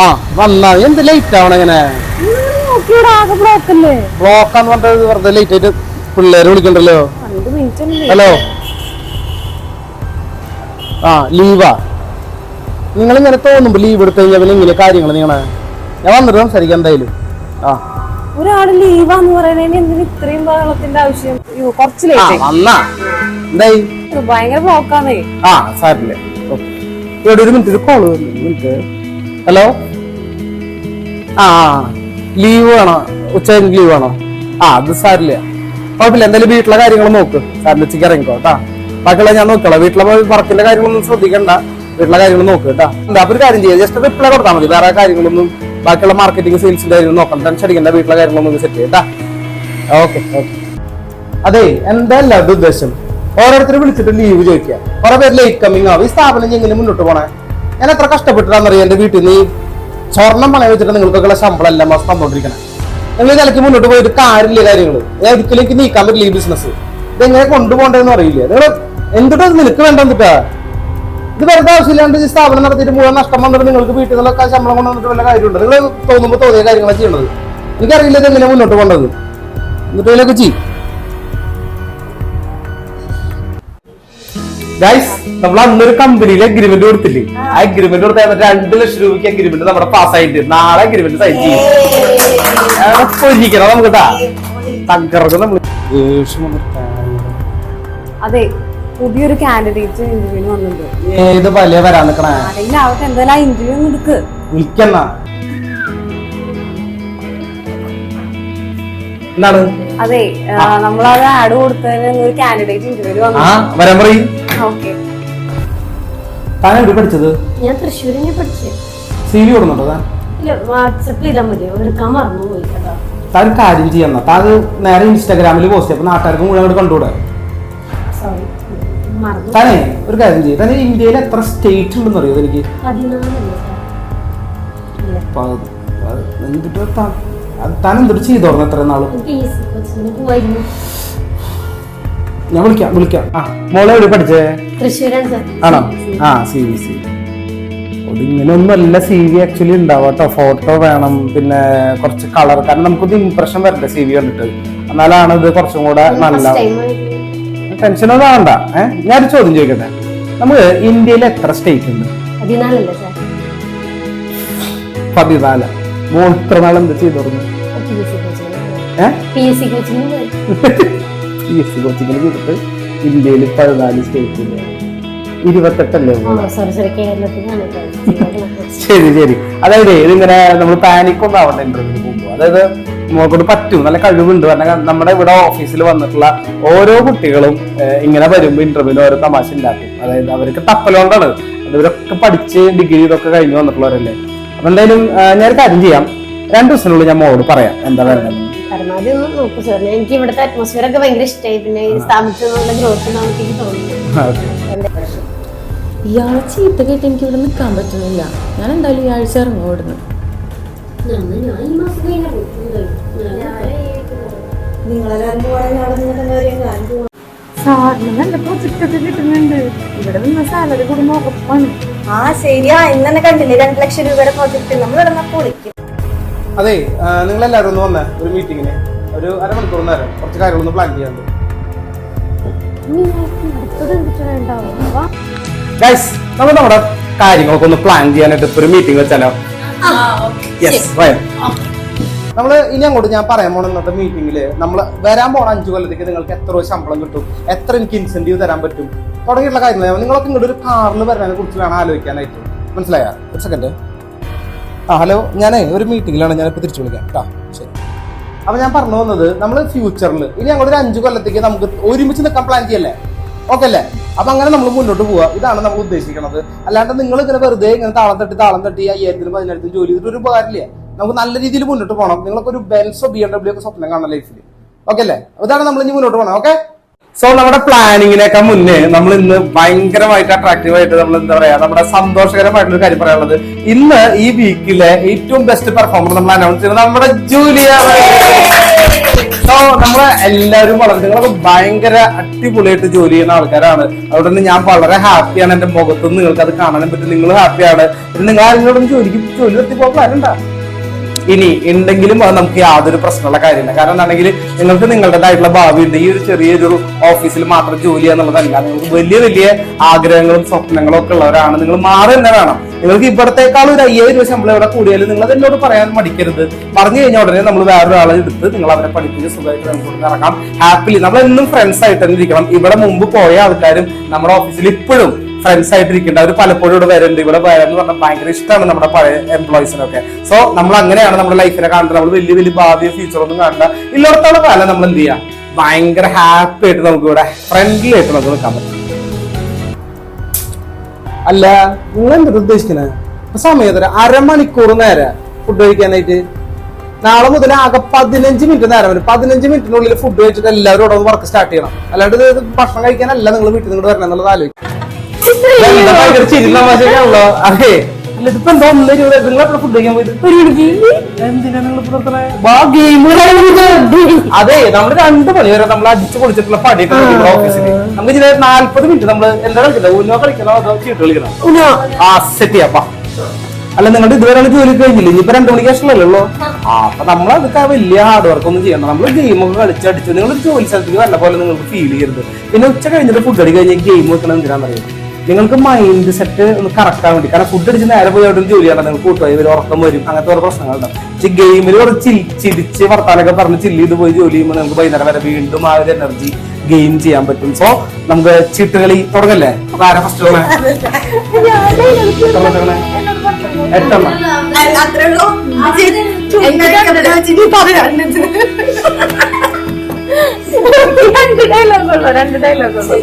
ആ വന്നാ എന്ത് ലേറ്റ് ആവണം ഇങ്ങനെ ബ്ലോക്കാന്ന് പറഞ്ഞത് വെറുതെ ലേറ്റ് ആയിട്ട് പിള്ളേരെ വിളിക്കണ്ടല്ലോ. ഹലോ ആ ലീവാ. നിങ്ങളിങ്ങനെ തോന്നുമ്പോ ലീവ് എടുത്തു കഴിഞ്ഞാൽ പിന്നെ ഇങ്ങനെ കാര്യങ്ങൾ നിങ്ങളെ ഞാൻ വന്നിട്ട് സംസാരിക്കാം എന്തായാലും. ആ ഒരാള് ലീവാന്ന് പറയുന്നതിന് എന്തിന് ഇത്രയും ബഹളത്തിന്റെ ആവശ്യം? കുറച്ച് ലേറ്റ് വന്നാ എന്തായി ഭയങ്കര ബ്ലോക്കാന്നേ. ആ സാരില്ലേ ഇവിടെ ഒരു മിനിറ്റ് ഒരു കോള് മിനിറ്റ്. ഹലോ ആ ലീവ് വേണോ? ഉച്ച ലീവ് വേണോ? ആ അത് സാരില്ല കുഴപ്പമില്ല. എന്തായാലും വീട്ടിലെ കാര്യങ്ങൾ നോക്ക്. സാറിന് ഉച്ചയ്ക്ക് ഇറങ്ങിക്കോ കേട്ടാ. ബാക്കിയുള്ള ഞാൻ നോക്കിക്കോളാം. വീട്ടിലെ വർക്കിന്റെ കാര്യങ്ങളൊന്നും ശ്രദ്ധിക്കണ്ട. വീട്ടിലെ കാര്യങ്ങൾ നോക്ക് കേട്ടാ. എന്താ അപ്പൊ ഒരു കാര്യം ചെയ്യാം, ജസ്റ്റ് റിപ്ലൈ കൊടുത്താൽ മതി. വേറെ കാര്യങ്ങളൊന്നും ബാക്കിയുള്ള മാർക്കറ്റിംഗ് സെയിൽസിന്റെ കാര്യങ്ങൾ നോക്കണം. ടെൻഷൻ അടിക്കണ്ട. വീട്ടിലെ കാര്യങ്ങളൊന്നും സെറ്റ് ചെയ്യട്ടാ. Okay okay. അതെ എന്താ എല്ലാവരുടെ ഉദ്ദേശം? ഓരോരുത്തരും വിളിച്ചിട്ട് ലീവ് ചോദിക്കുക. കുറെ പേര് ലേറ്റ് കമ്മിങ് ആവും. ഈ സ്ഥാപനം എങ്ങനെ മുന്നോട്ട് പോണേ? ഞാൻ എത്ര കഷ്ടപ്പെട്ടിട്ടാണെന്നറിയാം എന്റെ വീട്ടിൽ നിന്ന് ഈ സ്വർണം പണയം വെച്ചിട്ട് നിങ്ങൾക്കൊക്കെ ശമ്പളം എല്ലാം മാസം തന്നോണ്ടിരിക്കണം. നിങ്ങൾ നിലയ്ക്ക് മുന്നോട്ട് പോയിട്ട് കാര്യമില്ല കാര്യങ്ങൾ. ഒരിക്കലും എനിക്ക് നീക്കാൻ പറ്റില്ല ഈ ബിസിനസ്. ഇതെങ്ങനെ കൊണ്ടുപോകണ്ടെന്ന് അറിയില്ല. നിങ്ങൾ എന്തിട്ടാ നിനക്ക് വേണ്ട എന്തിട്ടാ? ഇത് വെറുതെ ആവശ്യമില്ലാണ്ട് ഈ സ്ഥാപനം നടത്തിയിട്ട് മുഴുവൻ നഷ്ടം വന്നിട്ട് നിങ്ങൾക്ക് വീട്ടിൽ നിന്നൊക്കെ ശമ്പളം കൊണ്ട് വന്നിട്ട് വല്ല കാര്യമുണ്ട്? നിങ്ങൾ തോന്നുമ്പോൾ തോന്നിയ കാര്യങ്ങളാണ് ചെയ്യണത്. എനിക്കറിയില്ല ഇത് എങ്ങനെ മുന്നോട്ട് പോകേണ്ടത്. എന്നിട്ട് ഇതിലൊക്കെ ചെയ്യും. നമ്മൾ അന്നൊരു കമ്പനിയിൽ അഗ്രിമെന്റ് കൊടുത്തില്ലേ? ആ അഗ്രിമെന്റ് കൊടുത്ത 2 ലക്ഷം രൂപയ്ക്ക് അഗ്രിമെന്റ് നമ്മുടെ പാസ്സായിട്ട് നാളെ അഗ്രിമെന്റ് സൈൻ ചെയ്യും. നമുക്ക് തകർന്ന് നമ്മൾ അതെ പുതിയൊരു കാൻഡിഡേറ്റ് ഇന്റർവ്യൂവിന് വന്നിട്ടുണ്ട്. ഏത് പല വരാൻ നിക്കണേ? ആവട്ടെ എന്തായാലും ഇന്റർവ്യൂ ഒന്ന് എടുക്ക്. വിളിക്കണ എന്താണ്? അതെ നമ്മളത് ആഡ് കൊടുത്തതിന് ഒരു കാൻഡിഡേറ്റ് ഇന്റർവ്യൂ വന്നു. വരാൻ പറയും. താൻ എവിടെ പഠിച്ചത്? ഞാൻ തൃശ്ശൂരിനെ പഠിച്ചേ. CV കൊടുക്കുന്നുണ്ടോ താൻ? ഇല്ല, വാട്സപ്പിൽ ഇടാൻ മതി. എടുക്കാൻ മറന്നുപോയി കേട്ടോ. താൻ കാര്യം ചെയ്യുന്ന താൻ നേരെ ഇൻസ്റ്റാഗ്രാമിൽ പോസ്റ്റ് ചെയ്യും. അപ്പൊ നാട്ടുകാർക്ക് മുഴുവൻ അങ്ങോട്ട് കണ്ടുകൂടെ? സോറി മറന്നു. താനേ ഒരു കാര്യം ചെയ്യും. തന്നെ ഇന്ത്യയിൽ എത്ര സ്റ്റേറ്റ് ഉണ്ടെന്ന് അറിയോ? എനിക്ക് 14 താൻ എന്തിട്ട് ചെയ്തോർന്നു എത്ര നാളും? ഞാൻ വിളിക്കാം. ആ മോളെ എവിടെ പഠിച്ചേ? ആണോ? ആ CBC. ഇങ്ങനെയൊന്നുമല്ല CV ആക്ച്വലി ഉണ്ടാവാട്ടോ. ഫോട്ടോ വേണം, പിന്നെ കുറച്ച് കളർ. കാരണം നമുക്കൊരു ഇംപ്രഷൻ വരണ്ടേ CV കണ്ടിട്ട്. എന്നാലാണ് ഇത് കുറച്ചും കൂടെ നല്ല. ടെൻഷനൊന്നും വേണ്ട. ഞാനൊരു ചോദ്യം ചോദിക്കട്ടെ. നമുക്ക് ഇന്ത്യയിൽ എത്ര സ്റ്റേറ്റ് ഉണ്ട്? 14. മോൾ ഇത്ര നാൾ എന്താ ചെയ്തോർന്നു? PSC കോച്ചിങ്ങിന് ചെയ്തിട്ട് ഇന്ത്യയിൽ 14 സ്റ്റേറ്റ് ഉണ്ട്. 28 ശരി. അതായത് ഇതിങ്ങനെ നമ്മൾ പാനിക് ഒന്നും ആവണ്ട ഇന്റർവ്യൂവിന് പോകുമ്പോൾ. അതായത് നമുക്കൊണ്ട് പറ്റും, നല്ല കഴിവുണ്ട്. കാരണം നമ്മുടെ ഇവിടെ ഓഫീസിൽ വന്നിട്ടുള്ള ഓരോ കുട്ടികളും ഇങ്ങനെ വരുമ്പോൾ ഇന്റർവ്യൂവിന് ഓരോ തമാശ ഉണ്ടാക്കും. അതായത് അവർക്ക് തപ്പലോണ്ടാണ്. ഇവരൊക്കെ പഠിച്ച് ഡിഗ്രി ഇതൊക്കെ കഴിഞ്ഞ് വന്നിട്ടുള്ളവരല്ലേ. അപ്പൊ എന്തായാലും ഞാനൊരു കാര്യം ചെയ്യാം. 2 ദിവസത്തിനുള്ളിൽ ഞാൻ മോളോട് പറയാം എന്താ വേണ്ടത്. പരമാവധി ഒന്ന് നോക്കൂ സാർ. എനിക്ക് ഇവിടുത്തെ അറ്റ്മോസ്ഫിയർ ഒക്കെ ഭയങ്കര ഇഷ്ടമായി. പിന്നെ ഈ സ്ഥാപനത്തിനുള്ള ഗ്രോത്ത് നമുക്ക് തോന്നുന്നു. ഇയാളെ ചീത്ത കേട്ട് എനിക്ക് ഇവിടെ നിൽക്കാൻ പറ്റുന്നില്ല. ഞാൻ എന്തായാലും ഈ ആഴ്ച ഇറങ്ങും ഇവിടുന്ന്. സാറിന് നല്ല പ്രൊജക്ട് ഒക്കെ കിട്ടുന്നുണ്ട്. ഇവിടെ നിന്ന് സാലറി കൂടി നോക്കണം. ആ ശരിയാ, ഇന്നെ കണ്ടില്ലേ 2 ലക്ഷം രൂപയുടെ പ്രൊജക്ട്. നമ്മൾ ഇവിടെ പൊളിക്കും. അതെ നിങ്ങളെല്ലാവരും ഒന്ന് വന്നേ ഒരു മീറ്റിങ്ങിന്. ഒരു അരമണിക്കൂർ നേരം കുറച്ച് കാര്യങ്ങളൊന്ന് പ്ലാൻ ചെയ്യാനുണ്ട്. ഗൈസ് നമ്മൾ നമ്മുടെ കാര്യങ്ങളൊക്കെ ഒന്ന് പ്ലാൻ ചെയ്യാനായിട്ട് ഇപ്പൊ ഒരു മീറ്റിംഗ് വെച്ചാലോ? നമ്മള് ഇനി അങ്ങോട്ട് ഞാൻ പറയാൻ പോണ ഇന്നത്തെ മീറ്റിംഗില് നമ്മൾ വരാൻ പോണ 5 കൊല്ലത്തേക്ക് നിങ്ങൾക്ക് എത്ര രൂപ ശമ്പളം കിട്ടും, എത്ര എനിക്ക് ഇൻസെന്റീവ് തരാൻ പറ്റും തുടങ്ങിയിട്ടുള്ള കാര്യങ്ങൾ നിങ്ങളൊക്കെ ഇങ്ങോട്ട് ഒരു കാറിൽ വരുന്നതിനെ കുറിച്ച് വേണം ആലോചിക്കാനായിട്ട്. മനസ്സിലായ? ഒരു സെക്കൻഡ്. ഹലോ, ഞാനേ ഒരു മീറ്റിംഗിലാണ്. ഞാനിപ്പോൾ തിരിച്ചു വിളിക്കാം കേട്ടോ. ശരി. അപ്പൊ ഞാൻ പറഞ്ഞു വന്നത് നമ്മൾ ഫ്യൂച്ചറിൽ ഇനി അങ്ങോട്ട് ഒരു 5 കൊല്ലത്തേക്ക് നമുക്ക് ഒരുമിച്ച് നിൽക്കാൻ പ്ലാൻ ചെയ്യല്ലേ? ഓക്കെ അല്ലേ? അപ്പൊ അങ്ങനെ നമ്മൾ മുന്നോട്ട് പോവുക. ഇതാണ് നമ്മൾ ഉദ്ദേശിക്കുന്നത്. അല്ലാണ്ട് നിങ്ങൾ ഇങ്ങനെ വെറുതെ ഇങ്ങനെ താളം തട്ടി 5000-നും 10,000-നും ജോലി ചെയ്തിട്ട് ഒരു ഉപകാരമില്ല. നമുക്ക് നല്ല രീതിയിൽ മുന്നോട്ട് പോകണം. നിങ്ങളൊക്കെ ഒരു ബെൻസോ BMW ഒക്കെ സ്വപ്നം കാണണം ലൈഫിൽ. ഓക്കെ അല്ലേ? ഇതാണ് നമ്മൾ ഇനി മുന്നോട്ട് പോകണം. ഓക്കെ. സോ നമ്മുടെ പ്ലാനിങ്ങിനൊക്കെ മുന്നേ നമ്മൾ ഇന്ന് ഭയങ്കരമായിട്ട് അട്രാക്റ്റീവ് ആയിട്ട് നമ്മൾ എന്താ പറയാ നമ്മുടെ സന്തോഷകരമായിട്ടുള്ള കാര്യം പറയാനുള്ളത്, ഇന്ന് ഈ വീക്കിലെ ഏറ്റവും ബെസ്റ്റ് പെർഫോമർ നമ്മൾ അനൗൺസ് ചെയ്യുന്നത് നമ്മുടെ ജൂലിയ. സോ നമ്മളെ എല്ലാവരും വളരെ നിങ്ങളൊക്കെ ഭയങ്കര അടിപൊളിയായിട്ട് ജോലി ചെയ്യുന്ന ആൾക്കാരാണ്. അതുകൊണ്ട് തന്നെ ഞാൻ വളരെ ഹാപ്പിയാണ്. എന്റെ മുഖത്തുനിന്ന് നിങ്ങൾക്ക് അത് കാണാനും പറ്റും. നിങ്ങൾ ഹാപ്പിയാണ്. പിന്നെ നിങ്ങൾ ആരെങ്കിലും ജോലി നിർത്തിപ്പോ പ്ലാൻ ഉണ്ടാ ഇനി ഉണ്ടെങ്കിലും അത് നമുക്ക് യാതൊരു പ്രശ്നമുള്ള കാര്യമില്ല. കാരണം എന്താണെങ്കിൽ നിങ്ങൾക്ക് നിങ്ങളുടേതായിട്ടുള്ള ഭാവി ഉണ്ട്. ഈ ഒരു ചെറിയൊരു ഓഫീസിൽ മാത്രം ജോലി ചെയ്യാന്നുള്ളതല്ല. നിങ്ങൾക്ക് വലിയ വലിയ ആഗ്രഹങ്ങളും സ്വപ്നങ്ങളും ഒക്കെ ഉള്ളവരാണ്. നിങ്ങൾ മാറി തന്നെ വേണം. നിങ്ങൾക്ക് ഇവിടത്തേക്കാൾ ഒരു 5000 രൂപ ശമ്പളം ഇവിടെ കൂടിയാലും നിങ്ങൾ എന്നോട് പറയാൻ മടിക്കരുത്. പറഞ്ഞു കഴിഞ്ഞാൽ ഉടനെ നമ്മൾ വേറൊരാളെ എടുത്ത് നിങ്ങൾ അവരെ പഠിപ്പിച്ച് സുഖമായിട്ട് നമുക്ക് ഇറങ്ങാം. ഹാപ്പിലി നമ്മളെന്നും ഫ്രണ്ട്സ് ആയിട്ട് തന്നെ ഇരിക്കണം. ഇവിടെ മുമ്പ് പോയ ആൾക്കാരും നമ്മുടെ ഓഫീസിൽ ഇപ്പോഴും ഫ്രണ്ട്സ് ആയിട്ടിരിക്കേണ്ട അവർ പലപ്പോഴും ഇവിടെ വരുന്നുണ്ട്. ഇവിടെ വരാന്ന് പറഞ്ഞാൽ ഭയങ്കര ഇഷ്ടമാണ് നമ്മുടെ പഴയ എംപ്ലോയീസിനൊക്കെ. സോ നമ്മൾ അങ്ങനെയാണ് നമ്മുടെ ലൈഫിനെ കാണുന്നത്. നമ്മൾ വലിയ വലിയ ഭാവിയോ ഫ്യൂച്ചറൊന്നും കാണണ്ട. ഇല്ലാത്തോളം കാലം നമ്മൾ എന്ത് ചെയ്യാം, ഭയങ്കര ഹാപ്പി ആയിട്ട് നമുക്ക് ഇവിടെ ഫ്രണ്ട്ലി ആയിട്ട് നമുക്ക് നിൽക്കാൻ പറ്റും. അല്ല നിങ്ങൾ എന്താ ഉദ്ദേശിക്കുന്നത്? സമയത്തിന് 1/2 മണിക്കൂർ നേരെ ഫുഡ് കഴിക്കാനായിട്ട് നാളെ മുതൽ ആകെ 15 മിനിറ്റ് നേരം വരും. 15 മിനിറ്റിനുള്ളിൽ ഫുഡ് കഴിച്ചിട്ട് എല്ലാവരും ഇവിടെ വർക്ക് സ്റ്റാർട്ട് ചെയ്യണം. അല്ലാണ്ട് ഇത് ഭക്ഷണം കഴിക്കാനല്ല നിങ്ങൾ വീട്ടിൽ നിന്ന് വരണം എന്നുള്ളത് ആലോചിക്കും. ഭയങ്കര ചിരിതമാശയാണല്ലോ. അതെ ഇതിപ്പോ എന്താ 1 രൂപ നിങ്ങൾ ഫുഡ് കഴിക്കാൻ പോയിട്ട് എന്തിനാ നിങ്ങൾ അതെ നമ്മൾ 2 മണി വരെ നമ്മൾ അടിച്ചു പൊളിച്ചിട്ടുള്ള പടിയൊക്കെ ഓഫീസിൽ നമുക്ക് 40 മിനിറ്റ് നമ്മൾ എന്താ കളിക്കുന്നത്? ഉന്നോ കളിക്കണോ അതോ ചീട്ട് കളിക്കണോ? ആ സെറ്റ് ചെയ്യാപ്പാ. അല്ല നിങ്ങളുടെ ഇതുവരെ ജോലി കഴിഞ്ഞില്ല, ഇനിയിപ്പോ 2 മണിക്ക് ശേഷമല്ലോ. അപ്പൊ നമ്മൾ അതൊക്കെ വലിയ ഹാർഡ് വർക്ക് ഒന്നും ചെയ്യണം. നമ്മൾ ഗെയിമൊക്കെ കളിച്ചടിച്ചു നിങ്ങൾ ജോലി സ്ഥലത്തേക്ക് വന്ന പോലെ നിങ്ങൾക്ക് ഫീൽ ചെയ്യരുത്. പിന്നെ ഉച്ച കഴിഞ്ഞിട്ട് ഫുഡ് അടി കഴിഞ്ഞാൽ ഗെയിം വെക്കണം. എന്തിനാണെന്ന് അറിയാം, നിങ്ങൾക്ക് മൈൻഡ് സെറ്റ് ഒന്ന് കറക്റ്റ് ആവാൻ വേണ്ടി. കാരണം ഫുഡ് അടിച്ച് നേരെ പോയി അവിടെ ജോലി ചെയ്യണം. നിങ്ങൾക്ക് കൂട്ടുപോയി വരും, ഉറക്കം വരും, അങ്ങനത്തെ ഓരോ പ്രശ്നങ്ങളുണ്ടാവും. പക്ഷെ ഗെയിമിൽ കുറച്ച് ചിരിച്ച് വർത്താനൊക്കെ പറഞ്ഞ് ചില്ല് ചെയ്ത് പോയി ജോലി ചെയ്യുമ്പോൾ നിങ്ങൾക്ക് വൈകുന്നേരം വരെ വീണ്ടും ആ ഒരു എനർജി ഗെയിം ചെയ്യാൻ പറ്റും. സോ നമുക്ക് ചീട്ടുകളി തുടങ്ങല്ലേ? അപ്പൊ ആരാ ഫസ്റ്റ് 8 അത്രേ ഉള്ളൂ. രണ്ട് ഡയലോഗുള്ളൂ.